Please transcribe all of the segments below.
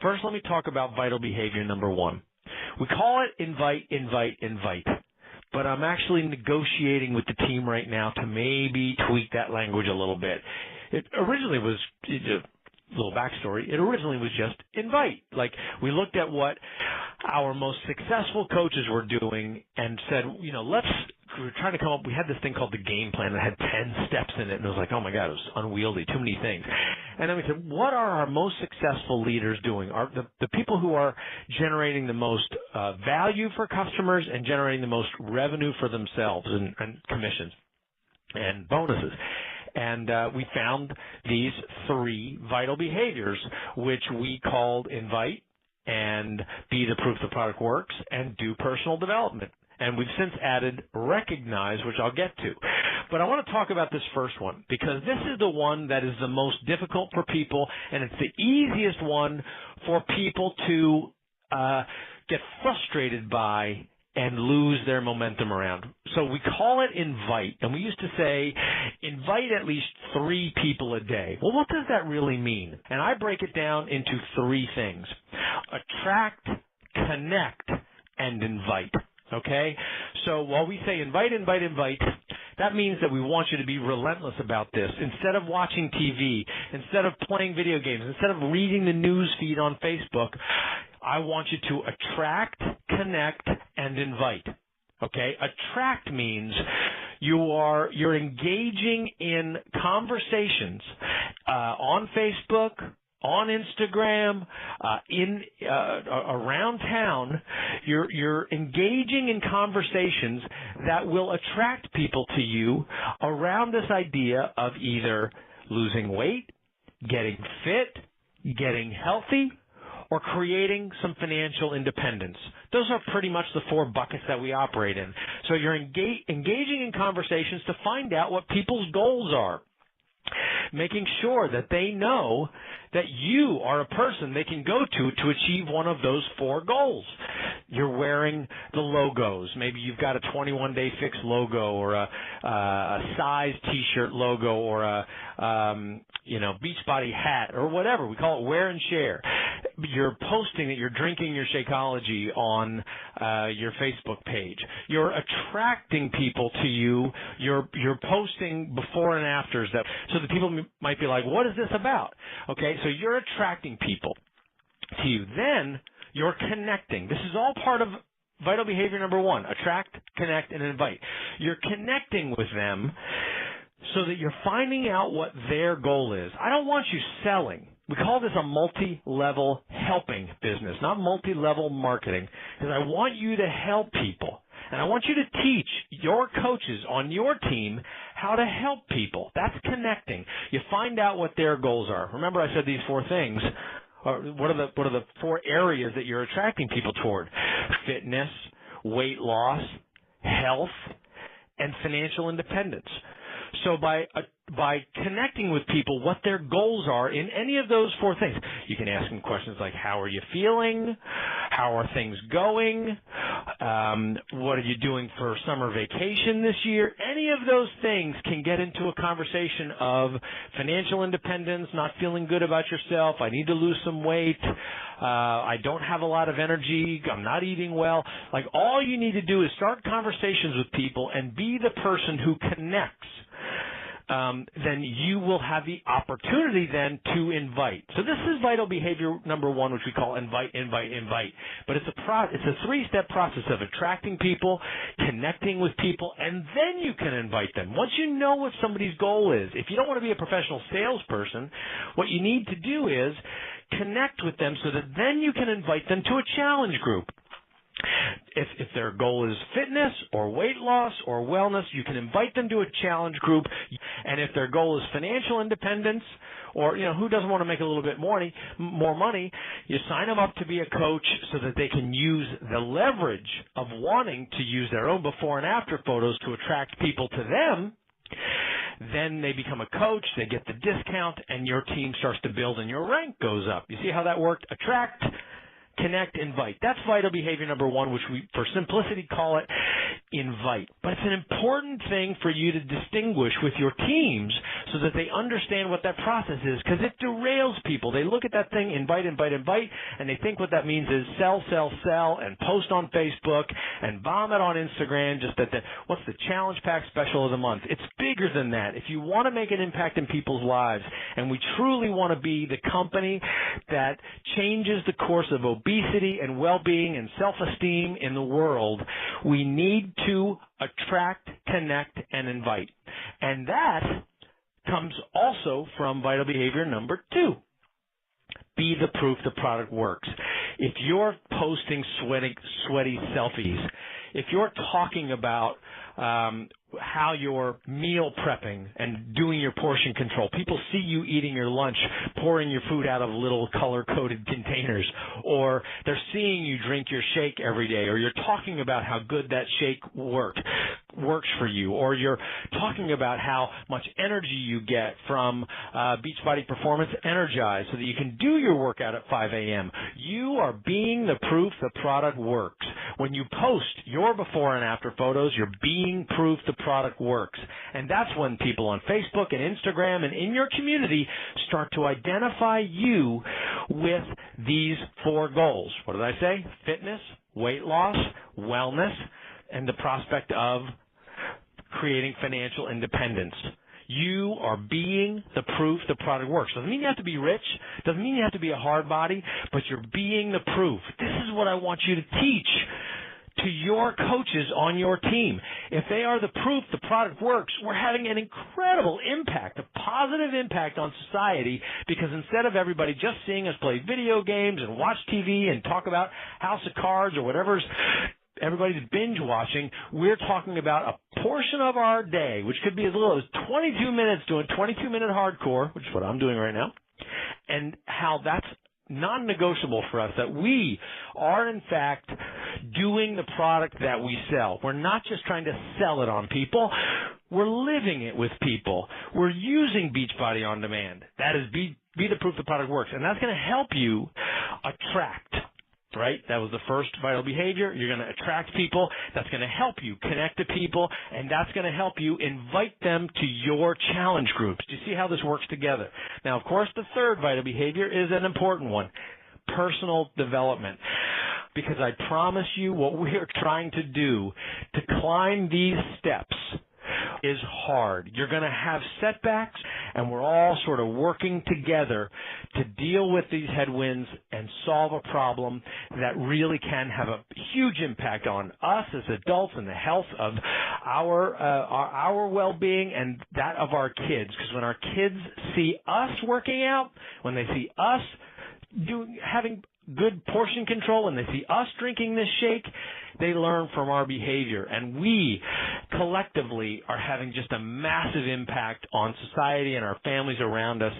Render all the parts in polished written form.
first let me talk about vital behavior number one. We call it invite, invite, invite. But I'm actually negotiating with the team right now to maybe tweak that language a little bit. It originally was, a little backstory, it originally was just invite. Like, we looked at what our most successful coaches were doing and said, we were trying to come up, we had this thing called the game plan that had 10 steps in it, and it was like, oh my God, it was unwieldy, too many things. And then we said, what are our most successful leaders doing? Are the people who are generating the most value for customers and generating the most revenue for themselves and commissions and bonuses. And we found these 3 vital behaviors, which we called invite and be the proof the product works and do personal development. And we've since added recognize, which I'll get to. But I want to talk about this first one because this is the one that is the most difficult for people, and it's the easiest one for people to get frustrated by and lose their momentum around. So we call it invite, and we used to say invite at least 3 people a day. Well, what does that really mean? And I break it down into 3 things: attract, connect, and invite. Okay? So while we say invite, invite, invite, that means that we want you to be relentless about this. Instead of watching TV, instead of playing video games, instead of reading the news feed on Facebook, I want you to attract, connect, and invite. Okay? Attract means you're engaging in conversations on Facebook, on Instagram, around town. You're engaging in conversations that will attract people to you around this idea of either losing weight, getting fit, getting healthy, or creating some financial independence. Those are pretty much the 4 buckets that we operate in. So you're engaging in conversations to find out what people's goals are, making sure that they know that you are a person they can go to achieve one of those 4 goals. You're wearing the logos. Maybe you've got a 21-day fix logo or a size T-shirt logo or a Beachbody hat or whatever. We call it wear and share. You're posting that you're drinking your Shakeology on your Facebook page. You're attracting people to you. You're posting before and afters so that people might be like, what is this about? Okay, so you're attracting people to you. Then you're connecting. This is all part of vital behavior number 1, attract, connect, and invite. You're connecting with them so that you're finding out what their goal is. I don't want you selling. We call this a multi-level helping business, not multi-level marketing, because I want you to help people. And I want you to teach your coaches on your team how to help people. That's connecting. You find out what their goals are. Remember I said these 4 things. What are the 4 areas that you're attracting people toward? Fitness, weight loss, health, and financial independence. So by connecting with people what their goals are in any of those 4 things, you can ask them questions like, how are you feeling? How are things going? What are you doing for summer vacation this year? Any of those things can get into a conversation of financial independence, not feeling good about yourself, I need to lose some weight, I don't have a lot of energy, I'm not eating well. Like, all you need to do is start conversations with people and be the person who connects. Then you will have the opportunity then to invite. So this is vital behavior number 1, which we call invite, invite, invite. But it's a 3-step process of attracting people, connecting with people, and then you can invite them. Once you know what somebody's goal is, if you don't want to be a professional salesperson, what you need to do is connect with them so that then you can invite them to a challenge group. If their goal is fitness or weight loss or wellness, you can invite them to a challenge group. And if their goal is financial independence, or who doesn't want to make a little bit more money, you sign them up to be a coach so that they can use the leverage of wanting to use their own before and after photos to attract people to them. Then they become a coach, they get the discount, and your team starts to build and your rank goes up. You see how that worked? Attract, connect, invite. That's vital behavior number 1, which we, for simplicity, call it invite. But it's an important thing for you to distinguish with your teams so that they understand what that process is, because it derails people. They look at that thing, invite, and they think what that means is sell, and post on Facebook and bomb it on Instagram, just that what's the challenge pack special of the month. It's bigger than that. If you want to make an impact in people's lives, and we truly want to be the company that changes the course of obesity and well-being and self-esteem in the world, we need to attract, connect, and invite. And that comes also from vital behavior number 2. Be the proof the product works. If you're posting sweaty selfies, if you're talking about how you're meal prepping and doing your portion control, people see you eating your lunch, pouring your food out of little color-coded containers, or they're seeing you drink your shake every day, or you're talking about how good that shake works for you, or you're talking about how much energy you get from Beachbody Performance Energize so that you can do your workout at 5 a.m. You are being the proof the product works. When you post your before and after photos, you're being proof the product works. And that's when people on Facebook and Instagram and in your community start to identify you with these 4 goals. What did I say? Fitness, weight loss, wellness, and the prospect of creating financial independence. You are being the proof the product works. Doesn't mean you have to be rich. Doesn't mean you have to be a hard body, but you're being the proof. This is what I want you to teach to your coaches on your team. If they are the proof the product works, we're having an incredible impact, a positive impact on society, because instead of everybody just seeing us play video games and watch TV and talk about House of Cards or whatever's everybody's binge watching, we're talking about a portion of our day, which could be as little as 22 minutes doing 22-minute hardcore, which is what I'm doing right now, and how that's non-negotiable for us, that we are in fact doing the product that we sell. We're not just trying to sell it on people. We're living it with people. We're using Beachbody On Demand. That is be the proof the product works. And that's going to help you attract, right? That was the first vital behavior. You're going to attract people. That's going to help you connect to people, and that's going to help you invite them to your challenge groups. Do you see how this works together? Now, of course, the third vital behavior is an important one, personal development. Because I promise you what we are trying to do to climb these steps is hard. You're going to have setbacks, and we're all sort of working together to deal with these headwinds and solve a problem that really can have a huge impact on us as adults and the health of our well-being and that of our kids. Because when our kids see us working out, when they see us having good portion control, and they see us drinking this shake, they learn from our behavior. And we collectively are having just a massive impact on society and our families around us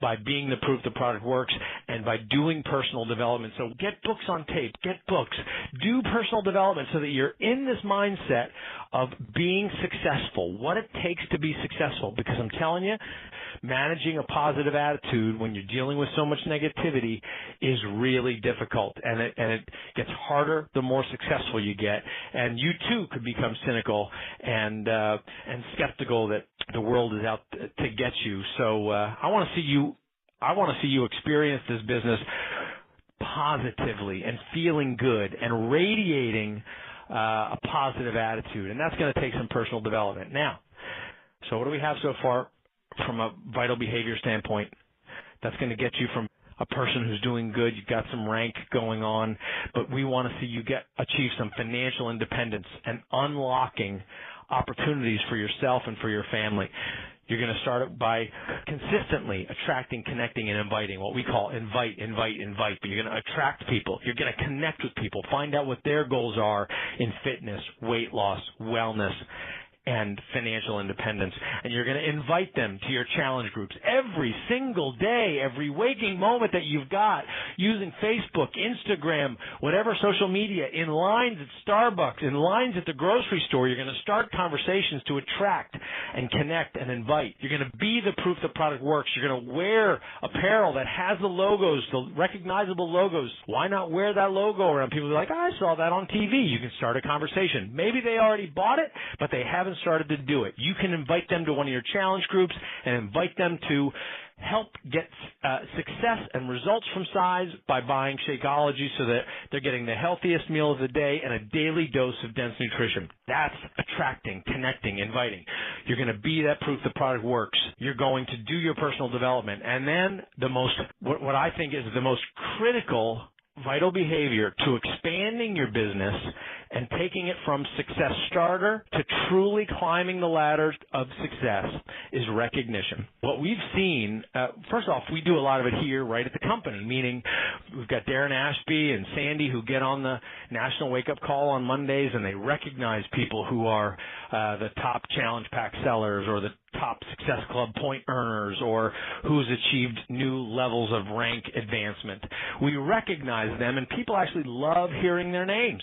by being the proof the product works and by doing personal development. So get books on tape, get books, do personal development so that you're in this mindset of being successful, what it takes to be successful. Because I'm telling you, managing a positive attitude when you're dealing with so much negativity is really difficult, and it gets harder the more successful you get, and you too could become cynical and skeptical that the world is out to get you. So I want to see you experience this business positively and feeling good and radiating a positive attitude, and that's going to take some personal development. Now, so what do we have so far from a vital behavior standpoint? That's going to get you from a person who's doing good, you've got some rank going on, but we want to see you achieve some financial independence and unlocking opportunities for yourself and for your family. You're going to start by consistently attracting, connecting, and inviting, what we call invite. But you're going to attract people. You're going to connect with people, find out what their goals are in fitness, weight loss, wellness, and financial independence. And you're going to invite them to your challenge groups every single day, every waking moment that you've got, using Facebook, Instagram, whatever social media, in lines at Starbucks, in lines at the grocery store. You're going to start conversations to attract and connect and invite. You're going to be the proof the product works. You're going to wear apparel that has the logos, the recognizable logos. Why not wear that logo around? People are like, I saw that on TV. You can start a conversation. Maybe they already bought it, but they haven't started to do it. You can invite them to one of your challenge groups and invite them to help get success and results from size by buying Shakeology so that they're getting the healthiest meal of the day and a daily dose of dense nutrition. That's attracting, connecting, inviting. You're going to be that proof the product works. You're going to do your personal development. And then what I think is the most critical vital behavior to expanding your business and taking it from success starter to truly climbing the ladder of success is recognition. What we've seen, first off, we do a lot of it here right at the company, meaning we've got Darren Ashby and Sandy who get on the National Wake Up Call on Mondays and they recognize people who are the top challenge pack sellers or the top Success Club point earners or who's achieved new levels of rank advancement. We recognize them and people actually love hearing their names.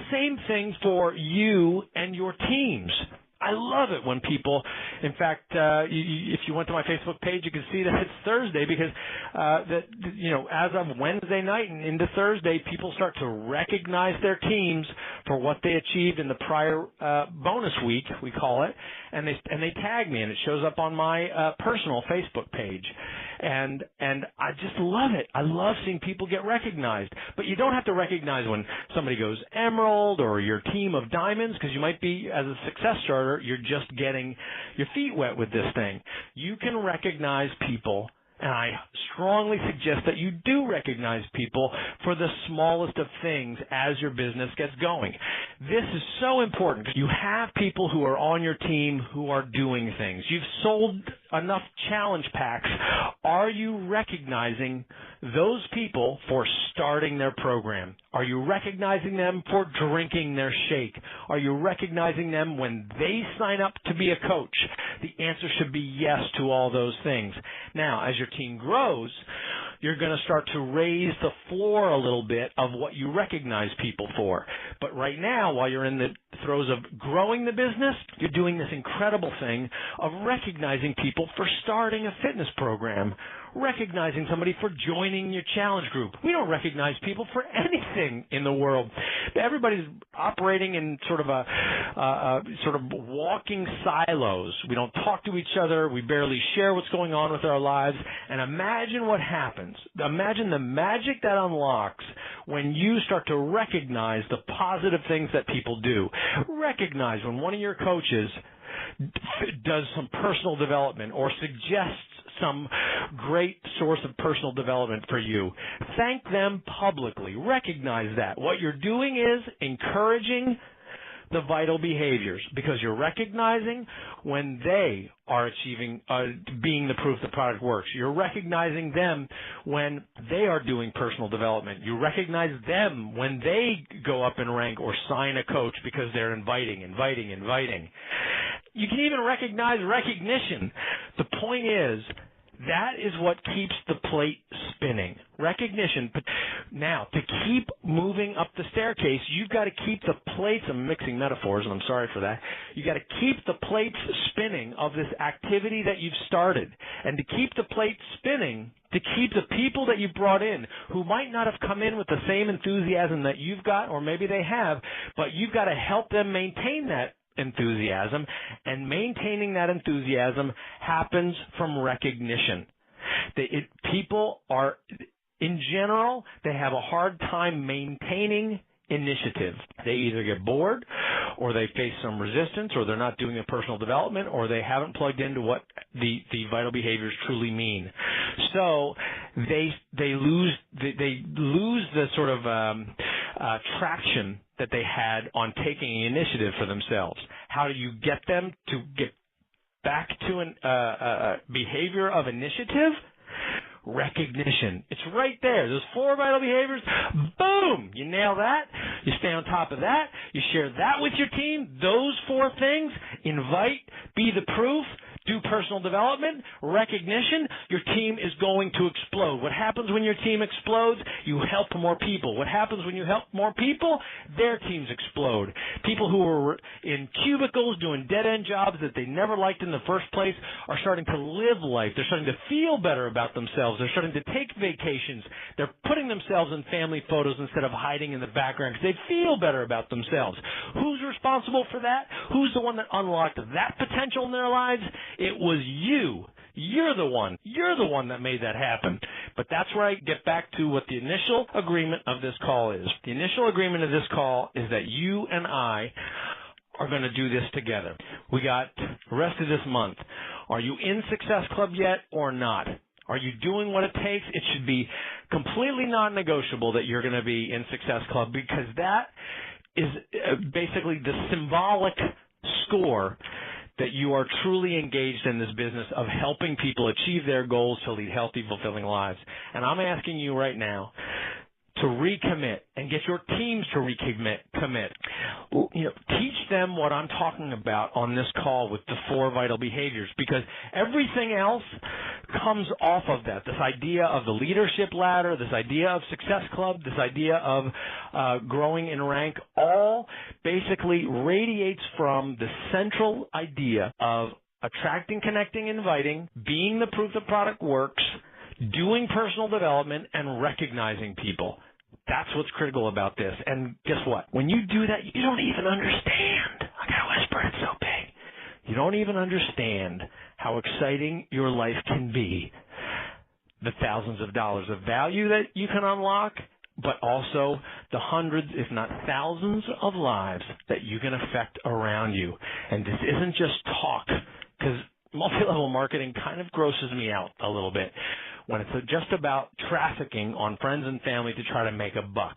Same thing for you and your teams. I love it when people, in fact, if you went to my Facebook page, you can see that it's Thursday because, as of Wednesday night and into Thursday, people start to recognize their teams for what they achieved in the prior bonus week, we call it, and they tag me, and it shows up on my personal Facebook page. And I just love it. I love seeing people get recognized. But you don't have to recognize when somebody goes emerald or your team of diamonds, because you might be, as a success starter, you're just getting your feet wet with this thing. You can recognize people, and I strongly suggest that you do recognize people for the smallest of things as your business gets going. This is so important because you have people who are on your team who are doing things. You've sold enough challenge packs. Are you recognizing those people for starting their program? Are you recognizing them for drinking their shake? Are you recognizing them when they sign up to be a coach? The answer should be yes to all those things. Now, as your team grows, you're going to start to raise the floor a little bit of what you recognize people for. But right now, while you're in the throes of growing the business, you're doing this incredible thing of recognizing people for starting a fitness program, recognizing somebody for joining your challenge group. We don't recognize people for anything in the world. Everybody's operating in sort of walking silos. We don't talk to each other. We barely share what's going on with our lives. And imagine what happens. Imagine the magic that unlocks when you start to recognize the positive things that people do. Recognize when one of your coaches does some personal development or suggests some great source of personal development for you. Thank them publicly. Recognize that. What you're doing is encouraging the vital behaviors because you're recognizing when they are achieving, being the proof the product works. You're recognizing them when they are doing personal development. You recognize them when they go up in rank or sign a coach because they're inviting. You can even recognize recognition. The point is, that is what keeps the plate spinning. Recognition. But now, to keep moving up the staircase, you've got to keep the plates, I'm mixing metaphors and I'm sorry for that, you've got to keep the plates spinning of this activity that you've started. And to keep the plate spinning, to keep the people that you brought in who might not have come in with the same enthusiasm that you've got, or maybe they have, but you've got to help them maintain that enthusiasm, and maintaining that enthusiasm happens from recognition. People are, in general, they have a hard time maintaining initiative. They either get bored, or they face some resistance, or they're not doing their personal development, or they haven't plugged into what the vital behaviors truly mean. So they lose the sort of traction that they had on taking initiative for themselves. How do you get them to get back to a behavior of initiative? Recognition. It's right there. Those 4 vital behaviors, boom, you nail that. You stay on top of that. You share that with your team. Those 4 things: invite, be the proof, do personal development, recognition. Your team is going to explode. What happens when your team explodes? You help more people. What happens when you help more people? Their teams explode. People who were in cubicles doing dead-end jobs that they never liked in the first place are starting to live life. They're starting to feel better about themselves. They're starting to take vacations. They're putting themselves in family photos instead of hiding in the background because they feel better about themselves. Who's responsible for that? Who's the one that unlocked that potential in their lives? It was you. You're the one. You're the one that made that happen. But that's where I get back to what the initial agreement of this call is. The initial agreement of this call is that you and I are going to do this together. We got the rest of this month. Are you in Success Club yet or not? Are you doing what it takes? It should be completely non-negotiable that you're going to be in Success Club, because that is basically the symbolic score that you are truly engaged in this business of helping people achieve their goals to lead healthy, fulfilling lives. And I'm asking you right now to recommit and get your teams to commit. Teach them what I'm talking about on this call with the 4 vital behaviors, because everything else comes off of that. This idea of the leadership ladder, this idea of Success Club, this idea of growing in rank, all basically radiates from the central idea of attracting, connecting, inviting, being the proof the product works, doing personal development, and recognizing people. That's what's critical about this. And guess what? When you do that, you don't even understand. I gotta whisper, it's so big. You don't even understand how exciting your life can be. The thousands of dollars of value that you can unlock, but also the hundreds, if not thousands, of lives that you can affect around you. And this isn't just talk, because multi-level marketing kind of grosses me out a little bit when it's just about trafficking on friends and family to try to make a buck.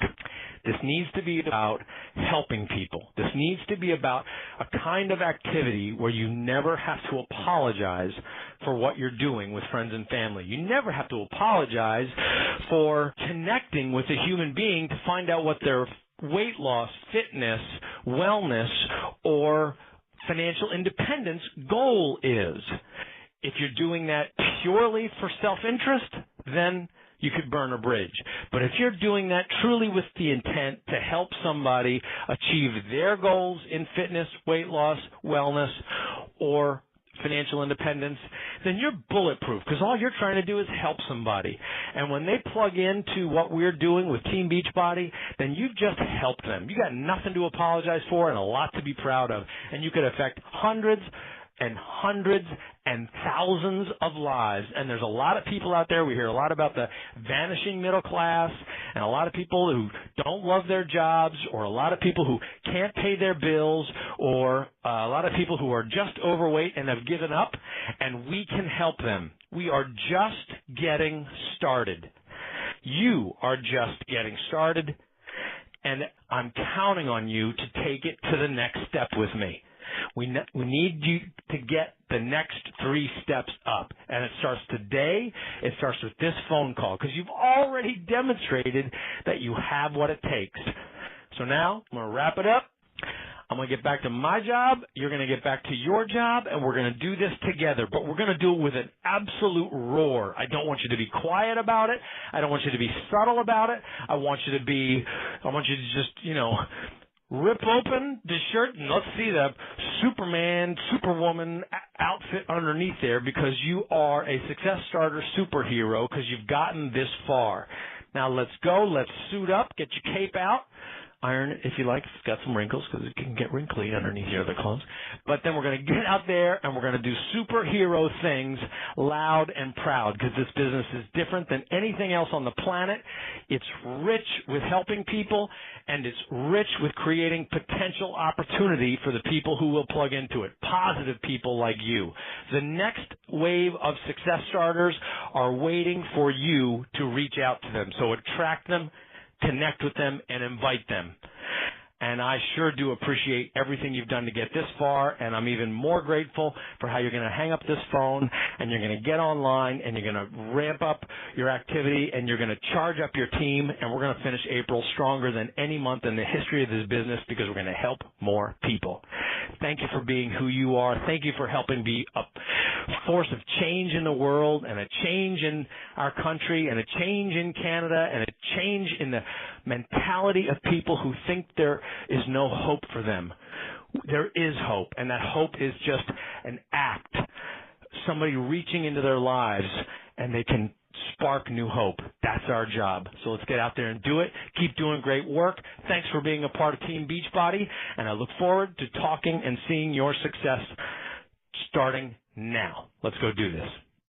This needs to be about helping people. This needs to be about a kind of activity where you never have to apologize for what you're doing with friends and family. You never have to apologize for connecting with a human being to find out what their weight loss, fitness, wellness, or financial independence goal is. If you're doing that purely for self-interest, then you could burn a bridge. But if you're doing that truly with the intent to help somebody achieve their goals in fitness, weight loss, wellness, or financial independence, then you're bulletproof, because all you're trying to do is help somebody. And when they plug into what we're doing with Team Beachbody, then you've just helped them. You got nothing to apologize for and a lot to be proud of. And you could affect hundreds and hundreds and thousands of lives. And there's a lot of people out there. We hear a lot about the vanishing middle class, and a lot of people who don't love their jobs, or a lot of people who can't pay their bills, or a lot of people who are just overweight and have given up, and we can help them. We are just getting started. You are just getting started, and I'm counting on you to take it to the next step with me. We need you to get the next 3 steps up, and it starts today. It starts with this phone call, because you've already demonstrated that you have what it takes. So now I'm going to wrap it up. I'm going to get back to my job. You're going to get back to your job, and we're going to do this together, but we're going to do it with an absolute roar. I don't want you to be quiet about it. I don't want you to be subtle about it. I want you to just, rip open the shirt and let's see the Superman, Superwoman outfit underneath there, because you are a Success Starter superhero, because you've gotten this far. Now let's go. Let's suit up. Get your cape out. Iron it if you like. It's got some wrinkles, because it can get wrinkly underneath your other clothes. But then we're going to get out there and we're going to do superhero things loud and proud, because this business is different than anything else on the planet. It's rich with helping people, and it's rich with creating potential opportunity for the people who will plug into it. Positive people like you. The next wave of Success Starters are waiting for you to reach out to them. So attract them, connect with them, and invite them. And I sure do appreciate everything you've done to get this far, and I'm even more grateful for how you're going to hang up this phone and you're going to get online and you're going to ramp up your activity and you're going to charge up your team, and we're going to finish April stronger than any month in the history of this business because we're going to help more people. Thank you for being who you are. Thank you for helping be a force of change in the world and a change in our country and a change in Canada and a change in the mentality of people who think there is no hope for them. There is hope, and that hope is just an act, somebody reaching into their lives, and they can spark new hope. That's our job. So let's get out there and do it. Keep doing great work. Thanks for being a part of Team Beachbody, and I look forward to talking and seeing your success starting now. Let's go do this.